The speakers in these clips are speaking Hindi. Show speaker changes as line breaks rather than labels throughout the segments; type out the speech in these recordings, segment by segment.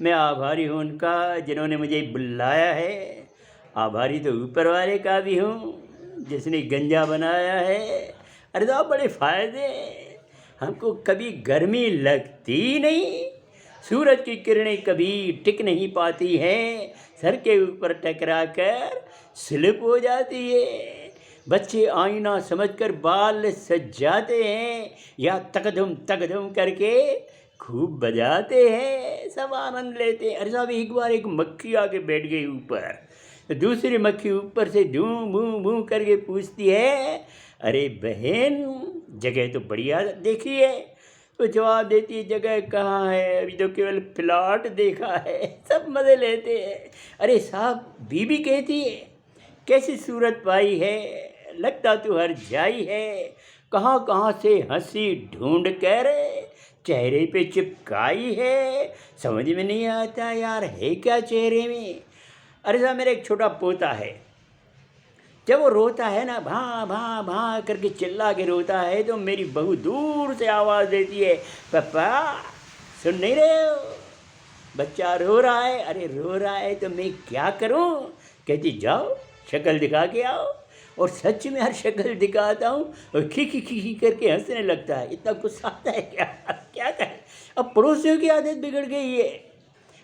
मैं आभारी हूँ उनका जिन्होंने मुझे बुलाया है। आभारी तो ऊपर वाले का भी हूँ जिसने गंजा बनाया है। अरे साहब बड़े फ़ायदे, हमको कभी गर्मी लगती नहीं, सूरज की किरणें कभी टिक नहीं पाती हैं, सर के ऊपर टकरा कर स्लिप हो जाती है। बच्चे आईना समझकर बाल सजाते हैं या तकदम तकदम करके खूब बजाते हैं, सब आनंद लेते हैं। अरे साहब एक बार एक मक्खी आके बैठ गई ऊपर, तो दूसरी मक्खी ऊपर से धूं भूं भूं करके पूछती है, अरे बहन जगह तो बढ़िया देखी है। तो जवाब देती है, जगह कहाँ है, अभी तो केवल प्लॉट देखा है। सब मज़े लेते हैं। अरे साहब बीबी कहती है, कैसी सूरत पाई है, लगता तू हर जाई है, कहाँ कहाँ से हंसी ढूंढ कर चेहरे पे चिपकाई है, समझ में नहीं आता यार है क्या चेहरे में। अरे साहब मेरा एक छोटा पोता है, जब वो रोता है ना, भां भां भां करके चिल्ला के रोता है, तो मेरी बहू दूर से आवाज़ देती है, पापा सुन नहीं रहे हो, बच्चा रो रहा है। अरे रो रहा है तो मैं क्या करूं? कहती जाओ शक्ल दिखा के आओ। और सच में हर शक्ल दिखाता हूँ और खी खी खी खी करके हंसने लगता है। इतना गुस्सा आता है क्या, क्या करें। अब पड़ोसियों की आदत बिगड़ गई है।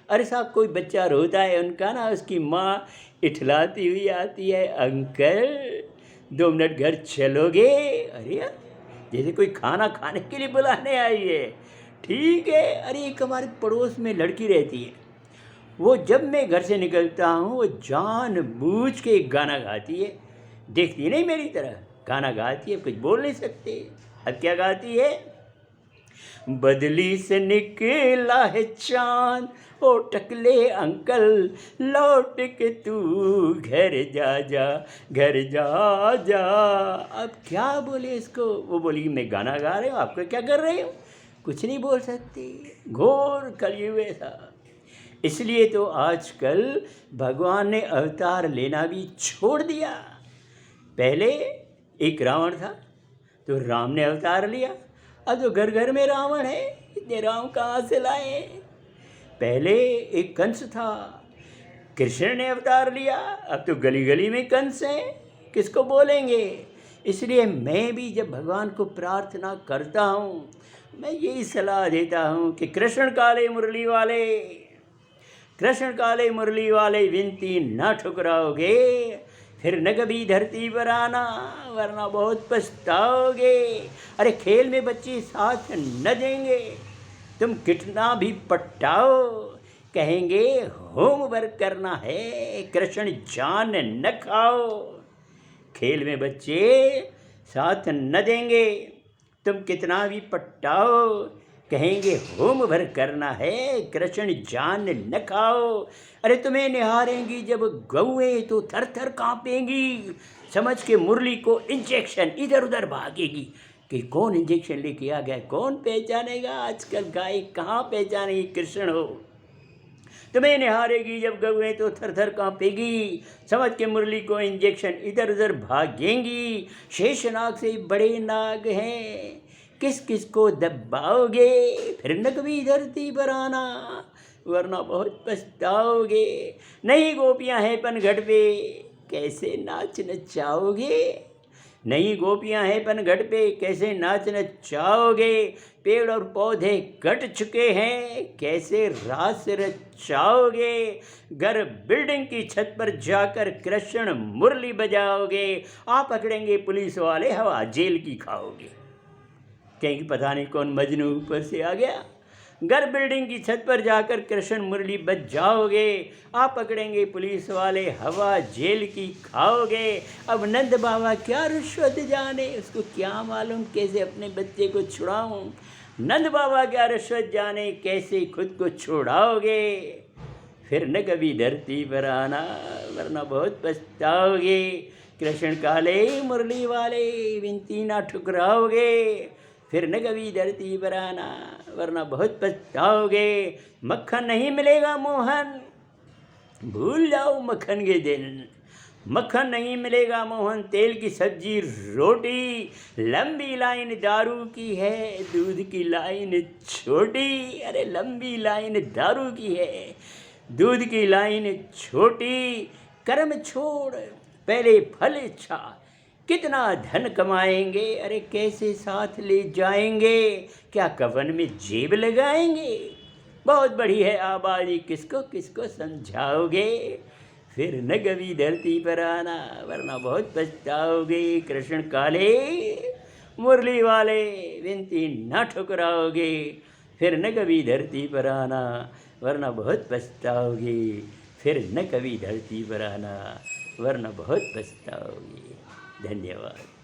अरे साहब कोई बच्चा रोता है उनका ना, उसकी माँ इठलाती हुई आती है, अंकल 2 मिनट घर चलोगे? अरे यार जैसे कोई खाना खाने के लिए बुलाने आई है। ठीक है। अरे एक हमारे पड़ोस में लड़की रहती है, वो जब मैं घर से निकलता हूँ वो जानबूझ के एक गाना गाती है, देखती नहीं मेरी तरह, गाना गाती है, कुछ बोल नहीं सकते। अब क्या गाती है, बदली से निकला है चांद, ओ टकले अंकल लौट के तू घर जा जा, घर जा जा। अब क्या बोले इसको, वो बोली मैं गाना गा रही हूँ, आपको क्या कर रही हूँ, कुछ नहीं बोल सकती। घोर कलयुग था। इसलिए तो आजकल भगवान ने अवतार लेना भी छोड़ दिया। पहले एक रावण था तो राम ने अवतार लिया, अब तो घर घर में रावण है, इतने राम कहाँ से लाए। पहले एक कंस था, कृष्ण ने अवतार लिया, अब तो गली गली में कंस हैं, किसको बोलेंगे। इसलिए मैं भी जब भगवान को प्रार्थना करता हूँ, मैं यही सलाह देता हूँ कि कृष्ण काले मुरली वाले, कृष्ण काले मुरली वाले विनती ना ठुकराओगे, फिर न कभी धरती पर आना, वरना बहुत पछताओगे। अरे खेल में बच्चे साथ न देंगे, तुम कितना भी पटाओ, कहेंगे होम वर्क करना है, कृष्ण जान न खाओ। खेल में बच्चे साथ न देंगे, तुम कितना भी पटाओ, कहेंगे होम वर्क करना है, कृष्ण जान न खाओ। अरे तुम्हें निहारेंगी जब गौएं तो थर थर कांपेंगी, समझ के मुरली को इंजेक्शन इधर उधर भागेगी कि कौन इंजेक्शन लेके आ गया, कौन पहचानेगा। आजकल गाय कहाँ पहचानेगी कृष्ण हो। तुम्हें निहारेगी जब गौएं तो थर थर कांपेगी, समझ के मुरली को इंजेक्शन इधर उधर भागेंगी। शेषनाग से बड़े नाग हैं, किस किस को दबाओगे, फिर न कभी धरती पर आना, वरना बहुत पछताओगे। नहीं गोपियां हैं पनघट पे, कैसे नाच नचाओगे। नहीं गोपियां हैं पनघट पे, कैसे नाच नचाओगे। पेड़ और पौधे कट चुके हैं, कैसे रास रचाओगे। घर बिल्डिंग की छत पर जाकर कृष्ण मुरली बजाओगे, आप पकड़ेंगे पुलिस वाले, हवा जेल की खाओगे। कहीं पता नहीं कौन मजनू ऊपर से आ गया। घर बिल्डिंग की छत पर जाकर कृष्ण मुरली बजाओगे, आप पकड़ेंगे पुलिस वाले, हवा जेल की खाओगे। अब नंद बाबा क्या रिश्वत जाने, उसको क्या मालूम कैसे अपने बच्चे को छुड़ाऊं। नंद बाबा क्या रिश्वत जाने, कैसे खुद को छुड़ाओगे। फिर न कभी धरती पर आना, वरना बहुत पछताओगे। कृष्ण काले मुरली वाले विनती ना ठुकराओगे, फिर न कभी धरती पर आना, वरना बहुत पछताओगे। मक्खन नहीं मिलेगा मोहन, भूल जाओ मक्खन के दिन, मक्खन नहीं मिलेगा मोहन, तेल की सब्जी रोटी, लंबी लाइन दारू की है, दूध की लाइन छोटी। अरे लंबी लाइन दारू की है, दूध की लाइन छोटी। कर्म छोड़ पहले फल इच्छा, कितना धन कमाएंगे, अरे कैसे साथ ले जाएंगे, क्या कफन में जेब लगाएंगे। बहुत बड़ी है आबादी, किसको किसको समझाओगे, फिर न कभी धरती पर आना वरना बहुत पछताओगे। कृष्ण काले मुरली वाले विनती न ठुकराओगे, फिर न कभी धरती पर आना वरना बहुत पछताओगे, फिर न कभी धरती पर आना वरना बहुत पछताओगे। धन्यवाद।